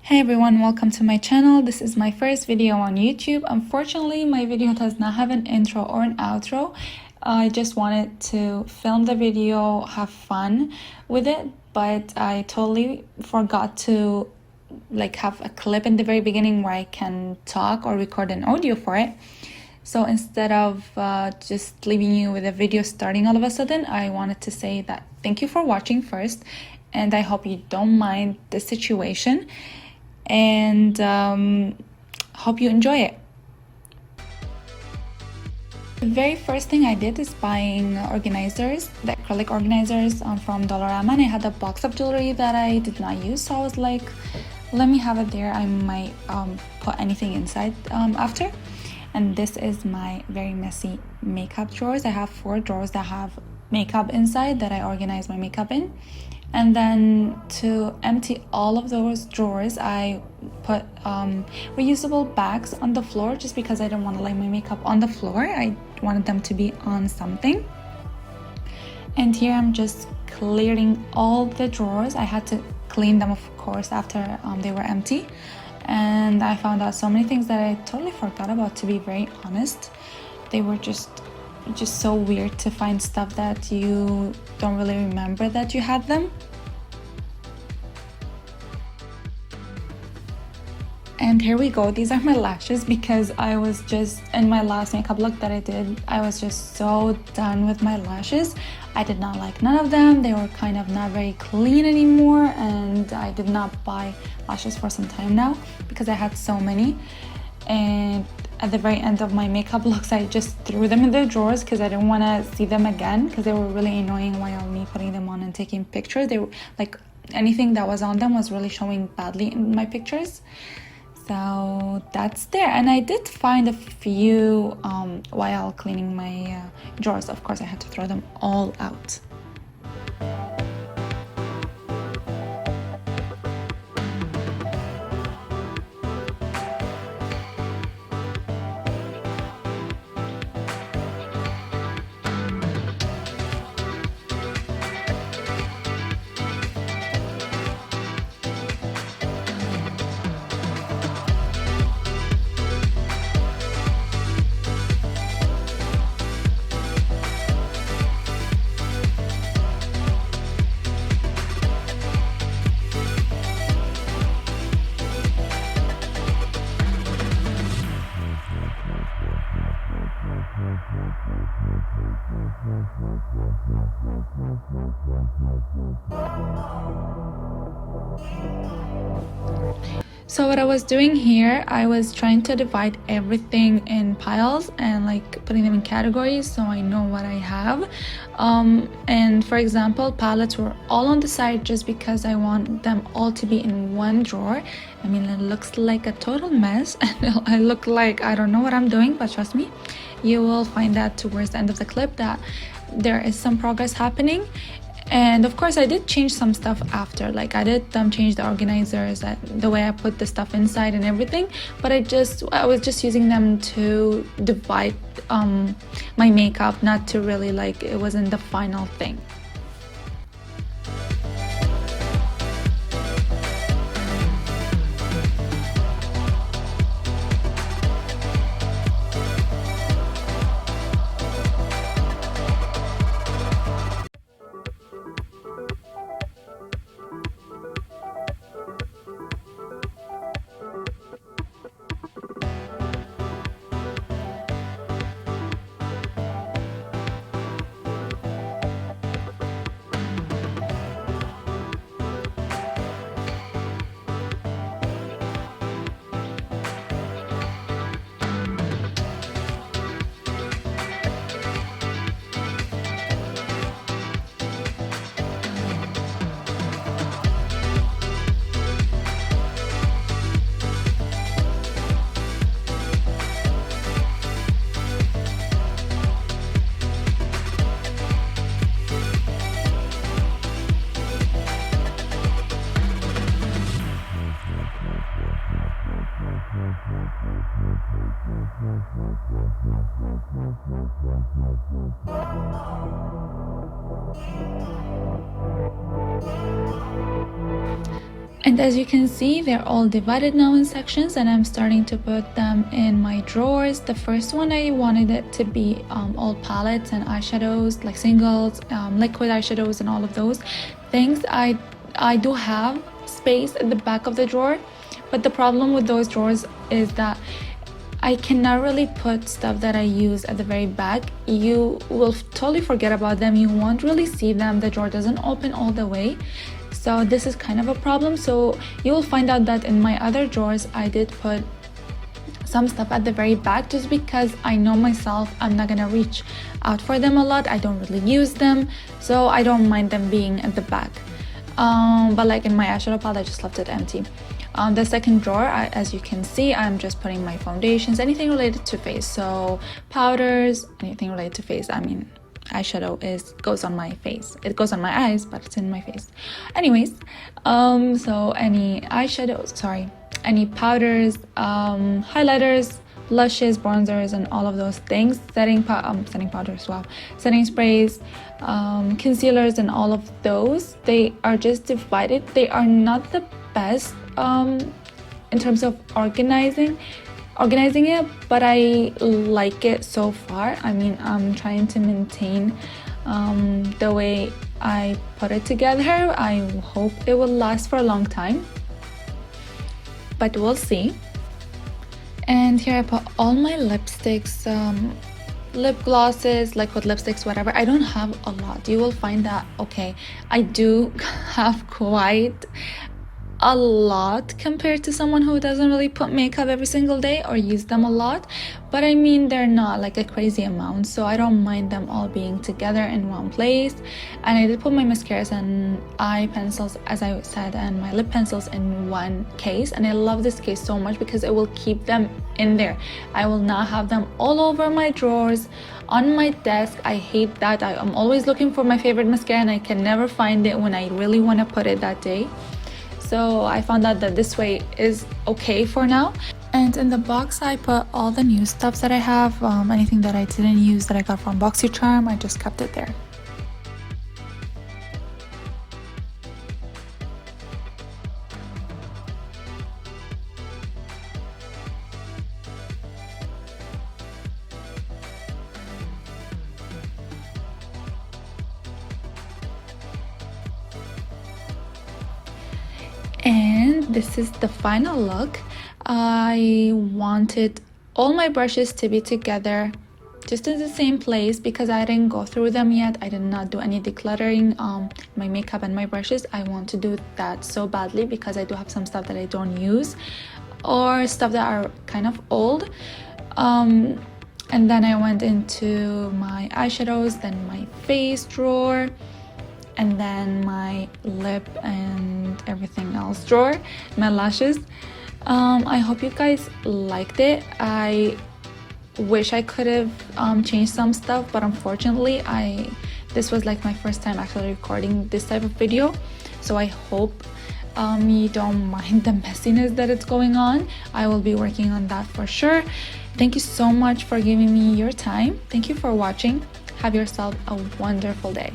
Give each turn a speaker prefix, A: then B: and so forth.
A: Hey everyone, welcome to my channel. This is my first video on YouTube. Unfortunately, my video does not have an intro or an outro. I just wanted to film the video, have fun with it, but I totally forgot to have a clip in the very beginning where I can talk or record an audio for it. So instead of just leaving you with a video starting all of a sudden, I wanted to say that thank you for watching first, and I hope you don't mind the situation, and hope you enjoy it. The very first thing I did is buying organizers, the acrylic organizers from Dollarama, and I had a box of jewelry that I did not use, so I was like, let me have it there. I might put anything inside after. And this is my very messy makeup drawers. I have 4 drawers that have makeup inside that I organize my makeup in. And then to empty all of those drawers, I put reusable bags on the floor just because I didn't want to lay my makeup on the floor. I wanted them to be on something. And here I'm just clearing all the drawers. I had to clean them, of course, after they were empty. And I found out so many things that I totally forgot about, to be very honest. They were just so weird to find stuff that you don't really remember that you had them. And here we go. These are my lashes because I was just, in my last makeup look that I did, I was just so done with my lashes. I did not like none of them. They were kind of not very clean anymore, and I did not buy lashes for some time now because I had so many. And at the very end of my makeup looks, I just threw them in the drawers because I didn't want to see them again because they were really annoying while me putting them on and taking pictures. They were like, anything that was on them was really showing badly in my pictures. So that's there. And I did find a few while cleaning my drawers. Of course, I had to throw them all out. So what I was doing here, I was trying to divide everything in piles and putting them in categories so I know what I have. And for example, palettes were all on the side just because I want them all to be in one drawer. I mean, it looks like a total mess and I look like I don't know what I'm doing, but trust me, you will find out towards the end of the clip that there is some progress happening. And of course I did change some stuff after, I did change the organizers, the way I put the stuff inside and everything, but I was just using them to divide my makeup, not to really it wasn't the final thing. And as you can see, they're all divided now in sections, and I'm starting to put them in my drawers. The first one, I wanted it to be all palettes and eyeshadows, like singles, liquid eyeshadows and all of those things. I do have space at the back of the drawer, but the problem with those drawers is that I cannot really put stuff that I use at the very back. You will totally forget about them. You won't really see them. The drawer doesn't open all the way. So this is kind of a problem. So you will find out that in my other drawers, I did put some stuff at the very back just because I know myself I'm not gonna reach out for them a lot. I don't really use them, so I don't mind them being at the back. But like in my eyeshadow palette, I just left it empty. The second drawer, as you can see, I'm just putting my foundations, anything related to face. So powders, anything related to face. I mean, eyeshadow goes on my face. It goes on my eyes, but it's in my face. Anyways, so any eyeshadows, any powders, highlighters, blushes, bronzers, and all of those things. Setting powders, wow, setting sprays, concealers, and all of those. They are just divided. They are not the best in terms of organizing it, but I like it so far. I mean, I'm trying to maintain the way I put it together. I hope it will last for a long time, but we'll see. And here I put all my lipsticks, lip glosses, liquid lipsticks, whatever. I don't have a lot. You will find that, okay, I do have quite a lot compared to someone who doesn't really put makeup every single day or use them a lot, but I mean, they're not like a crazy amount, so I don't mind them all being together in one place. And I did put my mascaras and eye pencils, as I said, and my lip pencils in one case, and I love this case so much because it will keep them in there. I will not have them all over my drawers, on my desk. I hate that. I'm always looking for my favorite mascara and I can never find it when I really want to put it that day. So I found out that this way is okay for now. And in the box, I put all the new stuff that I have. Anything that I didn't use that I got from BoxyCharm, I just kept it there. And this is the final look. I wanted all my brushes to be together just in the same place because I didn't go through them yet. I did not do any decluttering my makeup and my brushes. I want to do that so badly because I do have some stuff that I don't use or stuff that are kind of old. And then I went into my eyeshadows, then my face drawer, and then my lip and everything else drawer, my lashes. I hope you guys liked it. I wish I could have changed some stuff, but unfortunately this was like my first time actually recording this type of video, so I hope you don't mind the messiness that it's going on. I will be working on that for sure. Thank you so much for giving me your time. Thank you for watching. Have yourself a wonderful day.